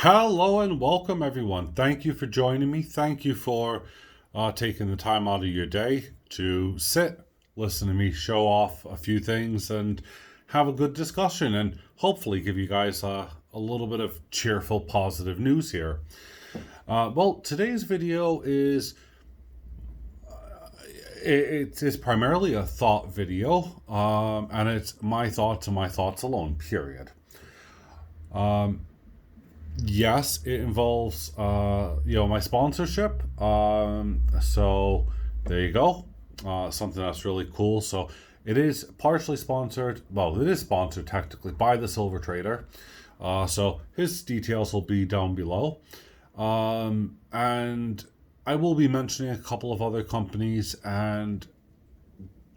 Hello and welcome, everyone. Thank you for joining me. Thank you for taking the time out of your day to sit, listen to me show off a few things, and have a good discussion, and hopefully give you guys a little bit of cheerful, positive news here. Well, today's video is it is primarily a thought video, and it's my thoughts and my thoughts alone. Period. Yes, it involves my sponsorship. So there you go. Something that's really cool. So it is partially sponsored. Well, it is sponsored technically by the Silver Trader. So his details will be down below. And I will be mentioning a couple of other companies, and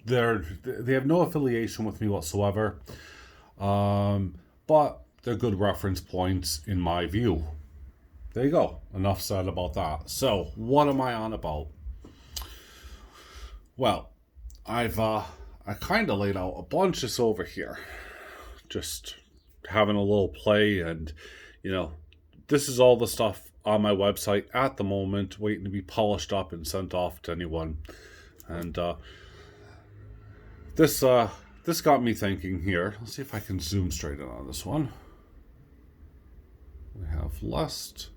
they have no affiliation with me whatsoever. But they're good reference points in my view. There you go. Enough said about that. So, what am I on about? Well, I kind of laid out a bunch of this over here. Just having a little play, and this is all the stuff on my website at the moment, waiting to be polished up and sent off to anyone. And this got me thinking here. Let's see if I can zoom straight in on this one. We have lest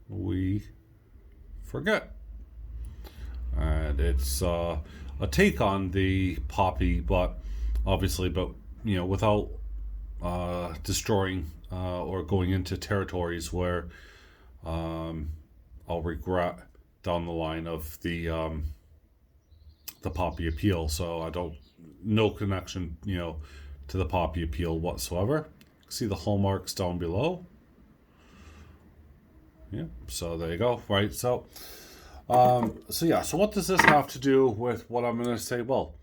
we forget. And it's a take on the poppy, but obviously, without destroying or going into territories where I'll regret down the line of the poppy appeal. So no connection, to the poppy appeal whatsoever. See the hallmarks down below. Yeah, so there you go, right? So what does this have to do with what I'm going to say? Well,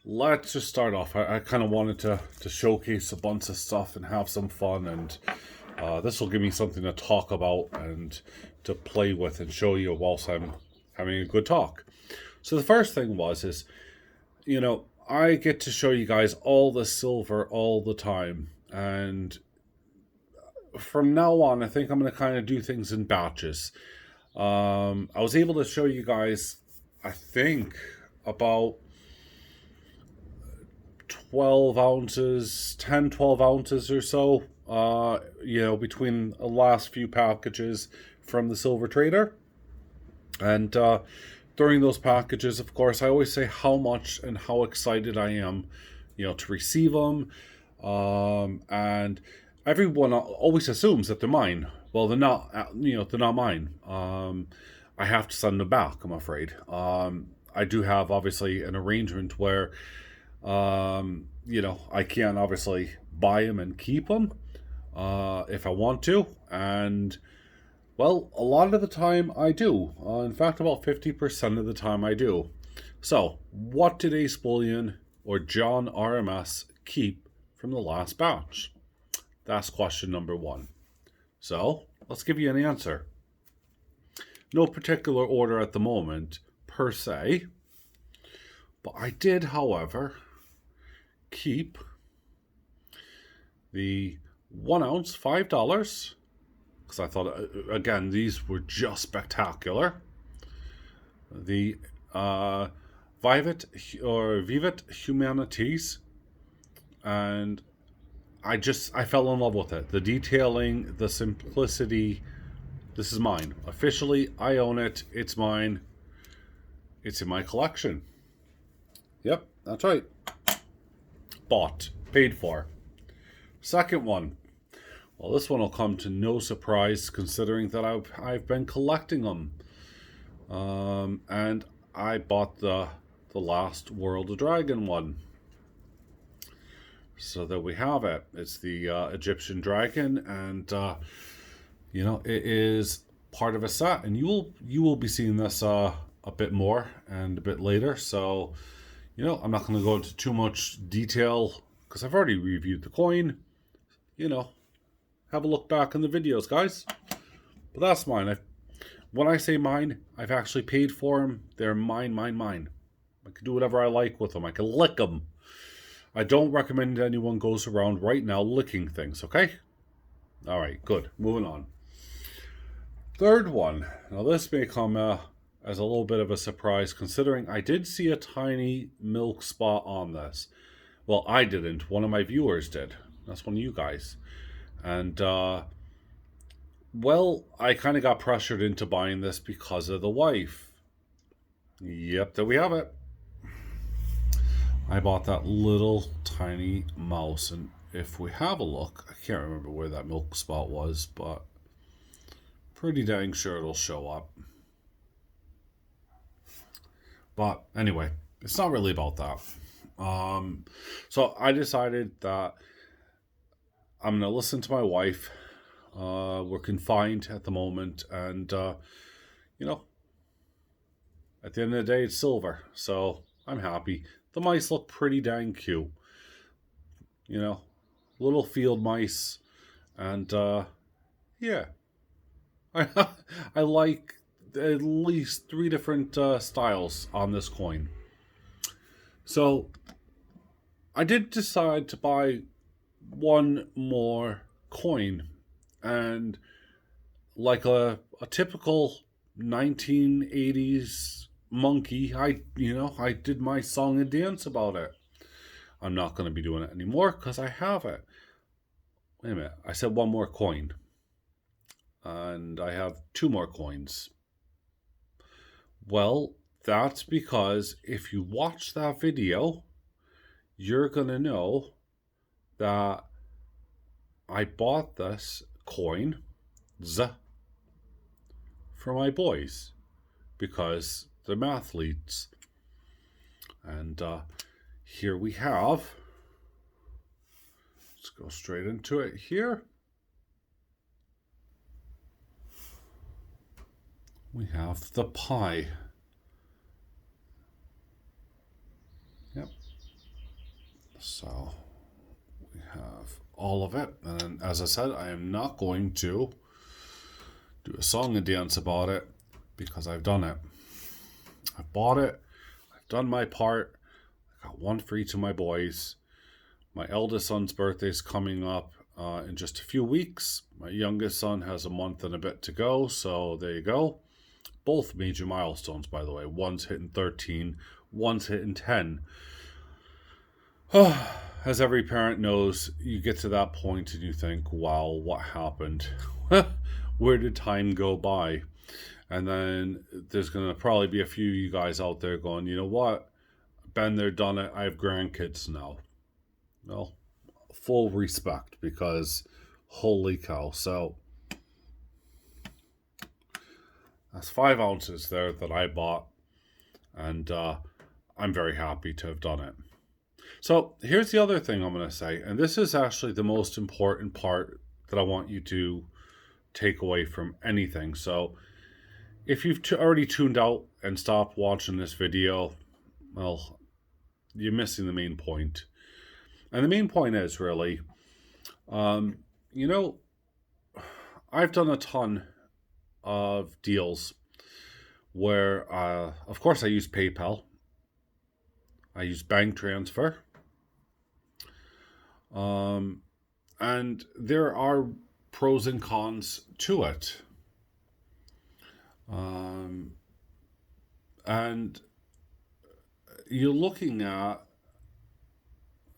let's just start off. I kind of wanted to showcase a bunch of stuff and have some fun, and this will give me something to talk about and to play with and show you whilst I'm having a good talk. So the first thing is, I get to show you guys all the silver all the time, and from now on, I think I'm going to kind of do things in batches. I was able to show you guys, I think, about 12 ounces, 10, 12 ounces or so, between the last few packages from the Silver Trader. And during those packages, of course, I always say how much and how excited I am, to receive them. And everyone always assumes that they're mine. Well, they're not. They're not mine. I have to send them back, I'm afraid. I do have obviously an arrangement where, I can obviously buy them and keep them if I want to, and well, a lot of the time I do. In fact, about 50% of the time I do. So, what did ACEBULLION or Jonrms keep from the last batch? That's question number one. So, let's give you an answer. No particular order at the moment, per se. But I did, however, keep the 1 ounce, $5. Because I thought, again, these were just spectacular. The Vivat Humanities. And I fell in love with it. The detailing, the simplicity. This is mine. Officially, I own it. It's mine. It's in my collection. Yep, that's right. Bought. Paid for. Second one. Well, this one will come to no surprise considering that I've been collecting them. And I bought the last World of Dragon one. So there we have it. It's the Egyptian dragon, and it is part of a set, and you will be seeing this a bit more and a bit later. So, I'm not going to go into too much detail because I've already reviewed the coin. Have a look back in the videos, guys. But that's mine. When I say mine, I've actually paid for them. They're mine, mine, mine. I can do whatever I like with them. I can lick them. I don't recommend anyone goes around right now licking things, okay? All right, good. Moving on. Third one. Now this may come as a little bit of a surprise, considering I did see a tiny milk spot on this. Well, I didn't. One of my viewers did. That's one of you guys. And, well, I kind of got pressured into buying this because of the wife. Yep, there we have it. I bought that little tiny mouse, and if we have a look, I can't remember where that milk spot was, but pretty dang sure it'll show up. But anyway, it's not really about that. So I decided that I'm going to listen to my wife. We're confined at the moment, and, you know, at the end of the day, it's silver, so I'm happy. The mice look pretty dang cute. You know, little field mice, and, yeah. I like at least 3 different styles on this coin. So, I did decide to buy one more coin, and like a typical 1980s monkey, I did my song and dance about it. I'm not going to be doing it anymore because I have it. Wait a minute, I said one more coin, and I have 2 more coins. Well, that's because if you watch that video, you're going to know that I bought this coin for my boys because they're mathletes. And here we have, let's go straight into it here. We have the pie. Yep. So we have all of it. And as I said, I am not going to do a song and dance about it because I've done it. I bought it. I've done my part. I got one for each of my boys. My eldest son's birthday is coming up in just a few weeks. My youngest son has a month and a bit to go. So there you go. Both major milestones, by the way. One's hitting 13, one's hitting 10. As every parent knows, you get to that point and you think, wow, what happened? Where did time go by? And then there's going to probably be a few of you guys out there going, you know what? Been there, done it. I have grandkids now. Well, full respect because holy cow. So that's 5 ounces there that I bought, and I'm very happy to have done it. So here's the other thing I'm going to say, and this is actually the most important part that I want you to take away from anything. So if you've already tuned out and stopped watching this video, well, you're missing the main point. And the main point is really, you know, I've done a ton of deals where, of course, I use PayPal. I use bank transfer. And there are pros and cons to it. And you're looking at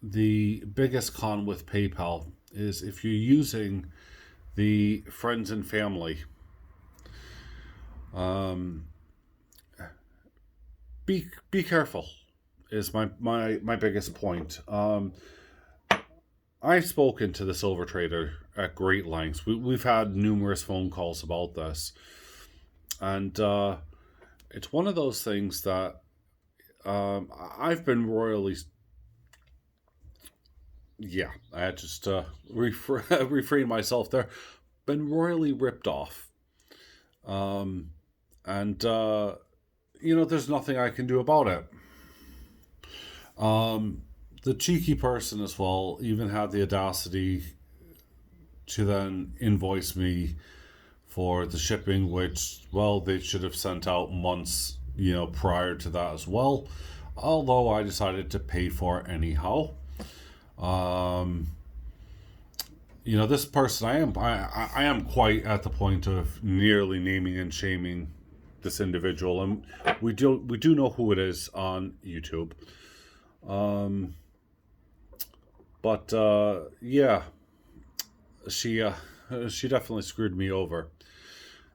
the biggest con with PayPal is if you're using the friends and family. Be careful is my biggest point. I've spoken to the silver trader at great lengths. We've had numerous phone calls about this, and it's one of those things that I've been royally. Yeah, I had just refrain myself there. Been royally ripped off. And you know, there's nothing I can do about it. The cheeky person as well even had the audacity to then invoice me for the shipping, which, well, they should have sent out months, you know, prior to that as well. Although I decided to pay for it anyhow. this person, I am quite at the point of nearly naming and shaming this individual, and we do know who it is on YouTube. Um, but yeah, she she definitely screwed me over.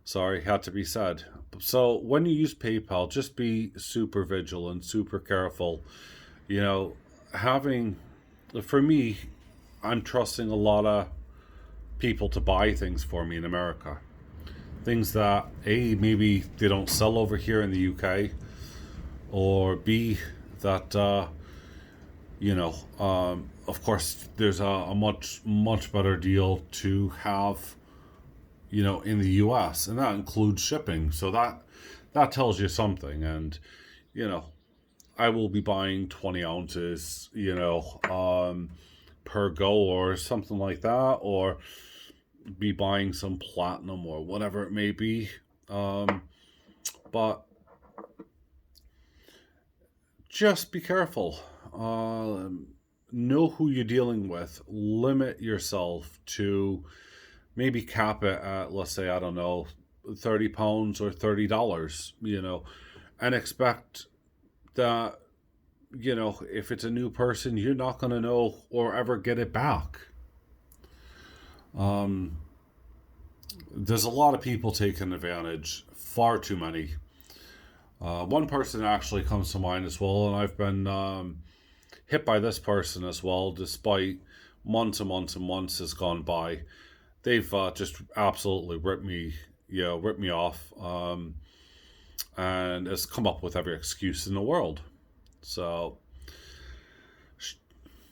Sorry, had to be said. So when you use PayPal, just be super vigilant, super careful. You know, having for me, I'm trusting a lot of people to buy things for me in America. Things that A, maybe they don't sell over here in the UK, or B, that of course, there's a much better deal to have, in the US, and that includes shipping. So that tells you something. And you know, I will be buying 20 ounces, per go or something like that, or be buying some platinum or whatever it may be. But just be careful. Know who you're dealing with. Limit yourself to maybe cap it at, let's say, I don't know, £30 or $30, and expect that, if it's a new person, you're not going to know or ever get it back. There's a lot of people taking advantage, far too many. One person actually comes to mind as well, and I've been hit by this person as well, despite months and months and months has gone by. They've just absolutely ripped me off, and has come up with every excuse in the world. So,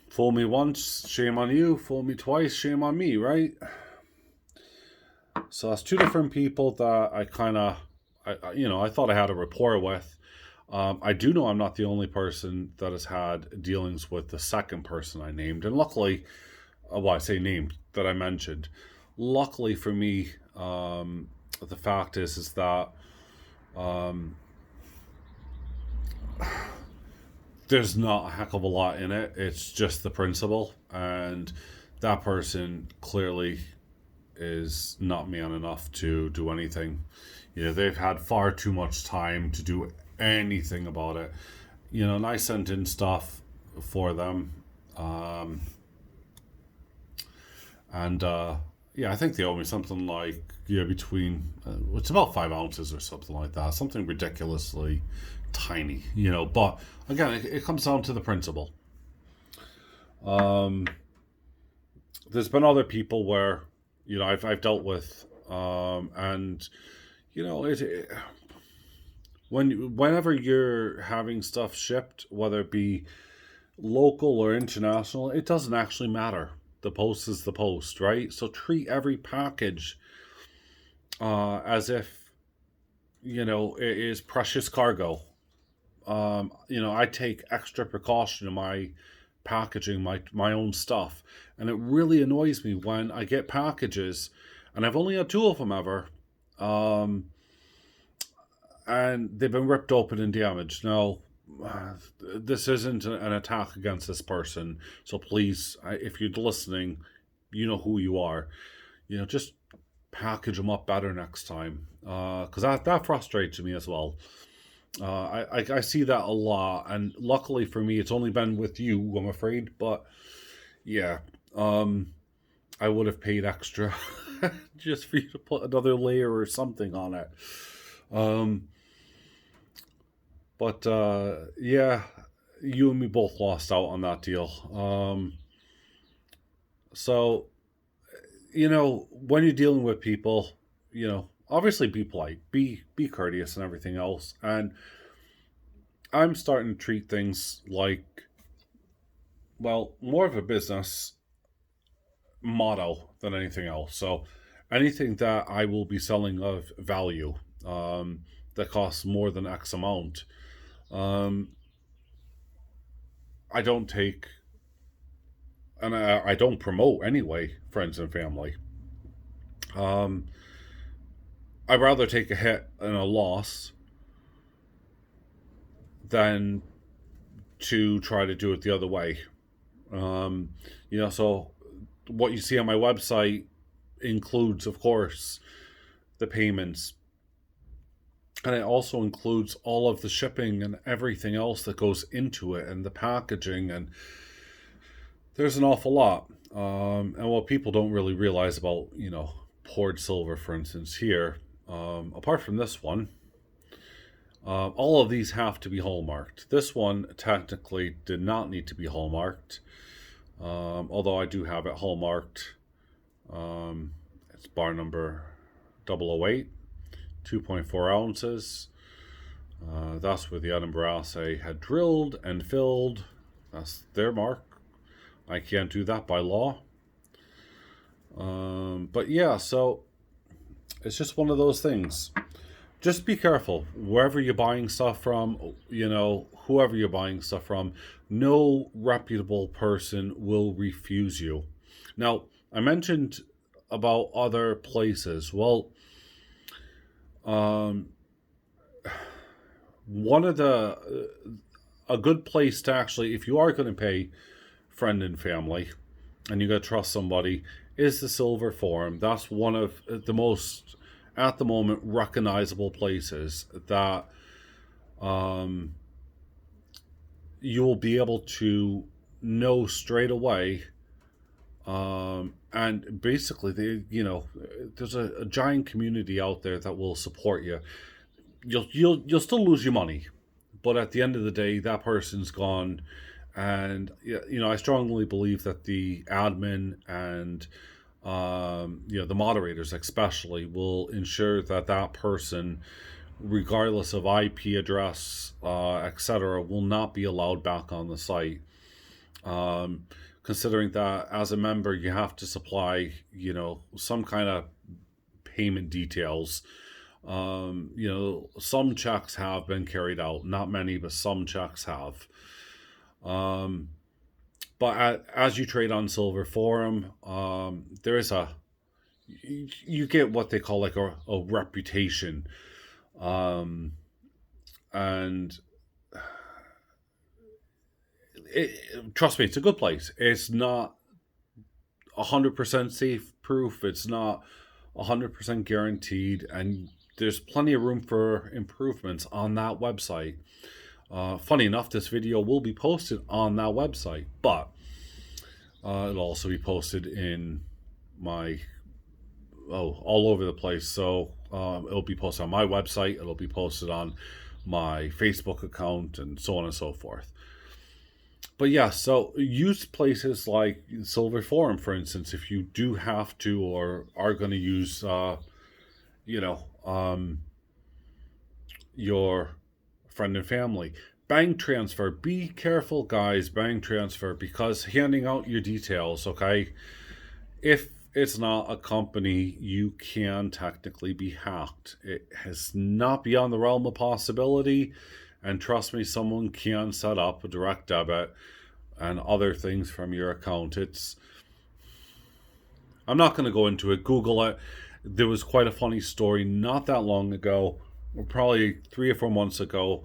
fool me once, shame on you. Fool me twice, shame on me, right? So that's two different people that I thought I had a rapport with. I do know I'm not the only person that has had dealings with the second person I named, and luckily, I say named that I mentioned. Luckily for me, the fact is that there's not a heck of a lot in it. It's just the principle, and that person clearly is not man enough to do anything. They've had far too much time to do anything about it. And I sent in stuff for them, and I think they owe me something like between it's about 5 ounces or something like that, something ridiculously tiny. But again, it comes down to the principle. There's been other people where I've dealt with, and whenever you're having stuff shipped, whether it be local or international, it doesn't actually matter. The post is the post, right? So treat every package as if it is precious cargo. I take extra precaution in my packaging my own stuff, and it really annoys me when I get packages, and I've only had two of them ever, and they've been ripped open and damaged. Now, this isn't an attack against this person, so please, if you're listening, you know who you are. Just package them up better next time, because that frustrates me as well. I see that a lot, and luckily for me, it's only been with you, I'm afraid. But yeah, I would have paid extra just for you to put another layer or something on it. But yeah, you and me both lost out on that deal. So when you're dealing with people, obviously be polite, be courteous, and everything else. And I'm starting to treat things like, well, more of a business motto than anything else. So anything that I will be selling of value, that costs more than X amount, I don't take, and I don't promote anyway, friends and family. I'd rather take a hit and a loss than to try to do it the other way. So what you see on my website includes, of course, the payments. And it also includes all of the shipping and everything else that goes into it and the packaging. And there's an awful lot. And what people don't really realize about, poured silver, for instance, here, apart from this one, all of these have to be hallmarked. This one technically did not need to be hallmarked, although I do have it hallmarked. It's bar number 008, 2.4 ounces. That's where the Edinburgh assay had drilled and filled. That's their mark. I can't do that by law. But yeah, so it's just one of those things. Just be careful wherever you're buying stuff from, whoever you're buying stuff from. No reputable person will refuse you. Now, I mentioned about other places. Well, a good place to actually, if you are going to pay friend and family and you got to trust somebody, is the Silver Forum. That's one of the most, at the moment, recognizable places that you will be able to know straight away. And basically, there's a giant community out there that will support you. You'll still lose your money, but at the end of the day, that person's gone. And I strongly believe that the admin and the moderators especially will ensure that person, regardless of IP address, etc., will not be allowed back on the site. Considering that as a member you have to supply some kind of payment details. Some checks have been carried out, not many, but some checks have. But as you trade on Silver Forum, there is you get what they call like a reputation. And trust me, it's a good place. It's not 100% safe proof. It's not 100% guaranteed. And there's plenty of room for improvements on that website. Funny enough, this video will be posted on that website, but it'll also be posted in all over the place. So it'll be posted on my website, it'll be posted on my Facebook account, and so on and so forth. But yeah, so use places like Silver Forum, for instance, if you do have to or are going to use, your friend and family. Bank transfer. Be careful, guys. Bank transfer, because handing out your details, okay? If it's not a company, you can technically be hacked. It has not beyond the realm of possibility. And trust me, someone can set up a direct debit and other things from your account. I'm not going to go into it. Google it. There was quite a funny story not that long ago, probably 3 or 4 months ago,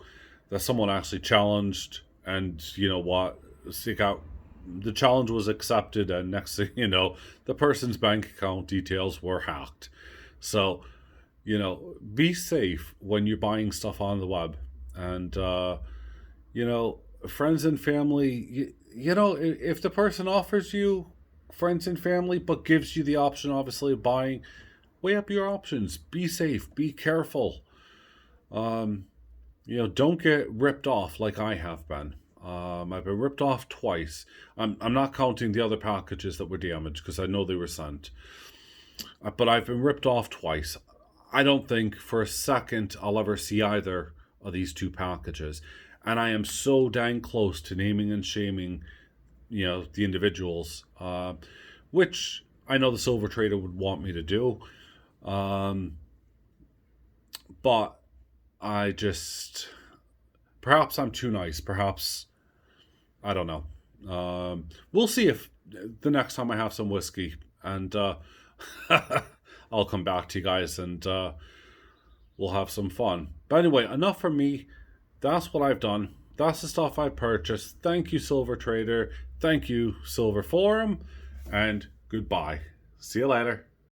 that someone actually challenged, and you know what? The challenge was accepted, and next thing you know, the person's bank account details were hacked. So, be safe when you're buying stuff on the web. And, friends and family, if the person offers you friends and family, but gives you the option, obviously, of buying, weigh up your options. Be safe. Be careful. Don't get ripped off like I have been. I've been ripped off twice. I'm not counting the other packages that were damaged because I know they were sent. But I've been ripped off twice. I don't think for a second I'll ever see either of these 2 packages. And I am so dang close to naming and shaming, the individuals, which I know the Silver Trader would want me to do. But I just, perhaps I'm too nice. Perhaps, I don't know. We'll see if the next time I have some whiskey, and I'll come back to you guys, and we'll have some fun. But anyway, enough from me. That's what I've done. That's the stuff I purchased. Thank you, Silver Trader. Thank you, Silver Forum. And goodbye. See you later.